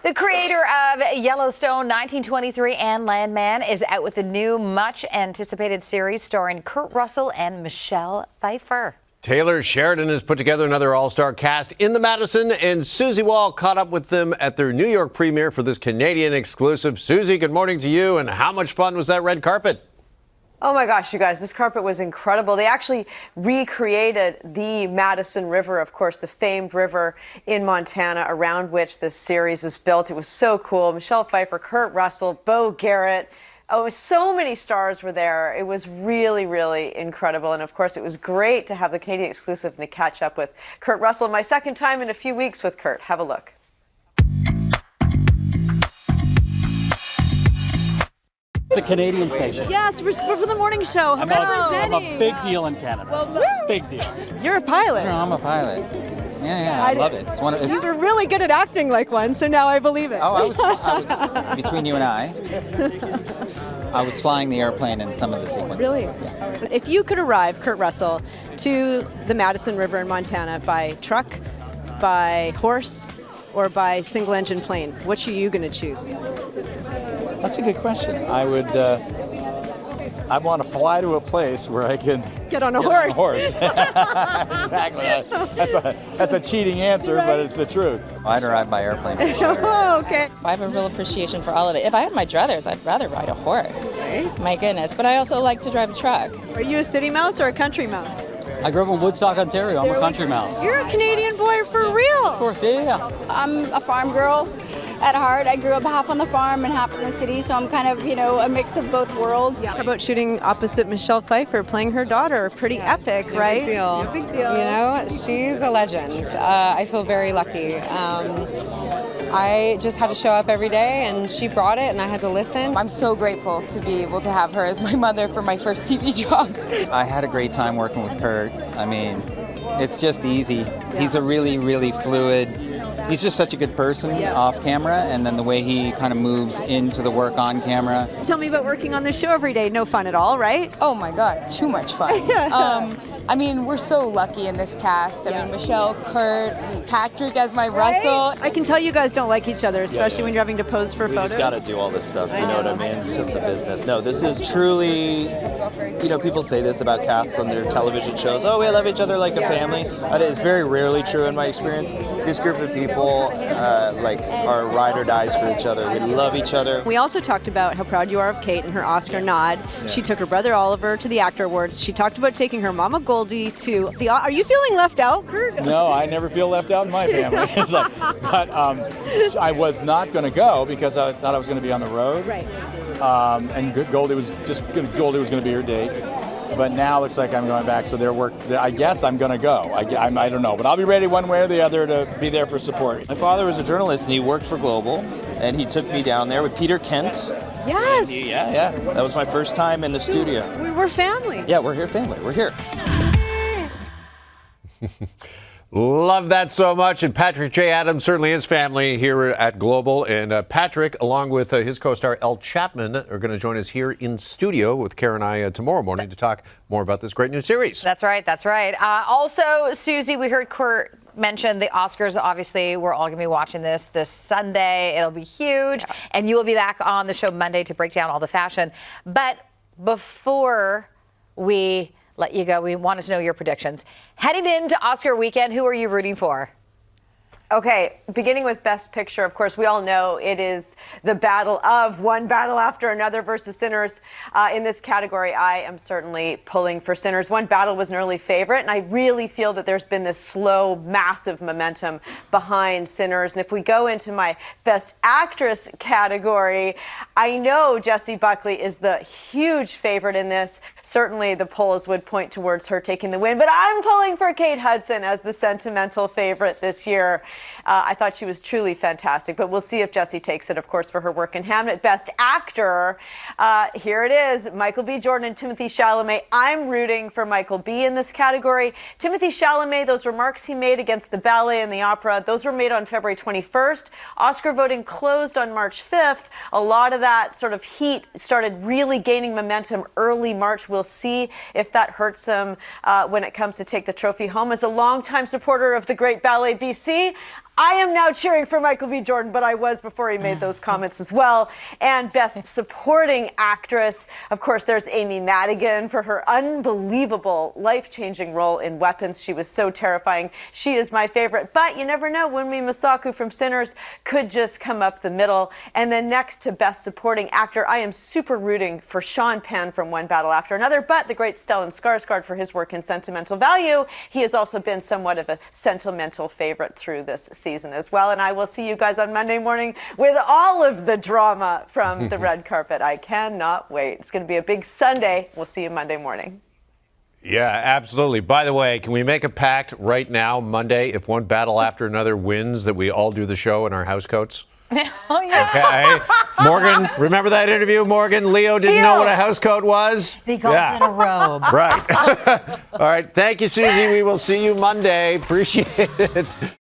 The creator of Yellowstone 1923 and Landman is out with a new, much-anticipated series starring Kurt Russell and Michelle Pfeiffer. Taylor Sheridan has put together another all-star cast in the Madison, and Susie Wall caught up with them at their New York premiere for this Canadian exclusive. Susie, good morning to you, and how much fun was that red carpet? Oh my gosh, you guys, this carpet was incredible. They actually recreated the Madison River, of course, the famed river in Montana around which this series is built. It was so cool. Michelle Pfeiffer, Kurt Russell, Beau Garrett. Oh, so many stars were there. It was really, really incredible. And of course, it was great to have the Canadian exclusive and to catch up with Kurt Russell. My second time in a few weeks with Kurt. Have a look. It's a Canadian station. Yes, we're from the morning show. I'm a big deal in Canada. Well, big deal. You're a pilot. No, I'm a pilot. Yeah, I love it. You were really good at acting like one, so now I believe it. Oh, I was between you and I was flying the airplane in some of the sequences. Really? Yeah. If you could arrive, Kurt Russell, to the Madison River in Montana by truck, by horse, or by single-engine plane, which are you going to choose? That's a good question. I want to fly to a place where I can get on a horse. Exactly. That's a cheating answer, right? But it's the truth. I'd arrive by airplane for sure. Oh, okay. I have a real appreciation for all of it. If I had my druthers, I'd rather ride a horse. Right. My goodness. But I also like to drive a truck. Are you a city mouse or a country mouse? I grew up in Woodstock, Ontario. I'm a country mouse. You're a Canadian boy for real. Of course, yeah. I'm a farm girl at heart. I grew up half on the farm and half in the city, so I'm kind of, a mix of both worlds. Yeah. How about shooting opposite Michelle Pfeiffer, playing her daughter? Pretty epic, right? Big deal. No big deal. She's a legend. I feel very lucky. I just had to show up every day, and she brought it, and I had to listen. I'm so grateful to be able to have her as my mother for my first TV job. I had a great time working with Kurt. I mean, it's just easy. Yeah. He's a really, really fluid. He's just such a good person off camera, and then the way he kind of moves into the work on camera. Tell me about working on this show every day. No fun at all, right? Oh my God, too much fun. We're so lucky in this cast. I mean, Michelle, Kurt, Patrick as my Russell. I can tell you guys don't like each other, especially when you're having to pose for photos. We just got to do all this stuff, you know what I mean? It's just the business. No, this is truly, people say this about casts on their television shows. Oh, we love each other like a family. But it's very rarely true in my experience. This group of people are ride or dies for each other. We love each other. We also talked about how proud you are of Kate and her Oscar nod. Yeah. She took her brother Oliver to the Actor Awards. She talked about taking her mama Goldie to the... Are you feeling left out, Kurt? No, I never feel left out in my family. But I was not going to go because I thought I was going to be on the road. Right. And Goldie was going to be her date. But now it looks like I'm going back, so I guess I'm going to go. I don't know, but I'll be ready one way or the other to be there for support. My father was a journalist, and he worked for Global, and he took me down there with Peter Kent. Yes. Yeah. That was my first time in the studio. We're family. Yeah, we're here family. We're here. Love that so much. And Patrick J. Adams certainly is family here at Global. And Patrick, along with his co-star Elle Chapman, are going to join us here in studio with Kara and I tomorrow morning to talk more about this great new series. That's right. Also, Susie, we heard Kurt mention the Oscars. Obviously, we're all going to be watching this Sunday. It'll be huge. Yeah. And you will be back on the show Monday to break down all the fashion. But before we let you go, we want to know your predictions. Heading into Oscar weekend, who are you rooting for? Okay, beginning with Best Picture, of course, we all know it is the battle of one battle after another versus Sinners. In this category, I am certainly pulling for Sinners. One Battle was an early favorite, and I really feel that there's been this slow, massive momentum behind Sinners. And if we go into my Best Actress category, I know Jessie Buckley is the huge favorite in this. Certainly, the polls would point towards her taking the win, but I'm pulling for Kate Hudson as the sentimental favorite this year. I thought she was truly fantastic, but we'll see if Jessie takes it, of course, for her work in Hamlet. Best Actor, here it is, Michael B. Jordan and Timothée Chalamet. I'm rooting for Michael B. in this category. Timothée Chalamet, those remarks he made against the ballet and the opera, those were made on February 21st. Oscar voting closed on March 5th. A lot of that sort of heat started really gaining momentum early March. We'll see if that hurts him when it comes to take the trophy home. As a longtime supporter of the great Ballet BC, I am now cheering for Michael B. Jordan, but I was before he made those comments as well. And Best Supporting Actress, of course, there's Amy Madigan for her unbelievable, life-changing role in Weapons. She was so terrifying. She is my favorite. But you never know, Wunmi Mosaku from Sinners could just come up the middle. And then next to Best Supporting Actor, I am super rooting for Sean Penn from One Battle After Another, but the great Stellan Skarsgård for his work in Sentimental Value. He has also been somewhat of a sentimental favorite through this season as well. And I will see you guys on Monday morning with all of the drama from the red carpet. I cannot wait. It's going to be a big Sunday. We'll see you Monday morning. Yeah, absolutely. By the way, can we make a pact right now, Monday, if One Battle After Another wins, that we all do the show in our house coats? Oh, yeah. Okay. Morgan, remember that interview, Morgan? Leo didn't know what a house coat was? He goes in a robe. Right. All right. Thank you, Susie. We will see you Monday. Appreciate it.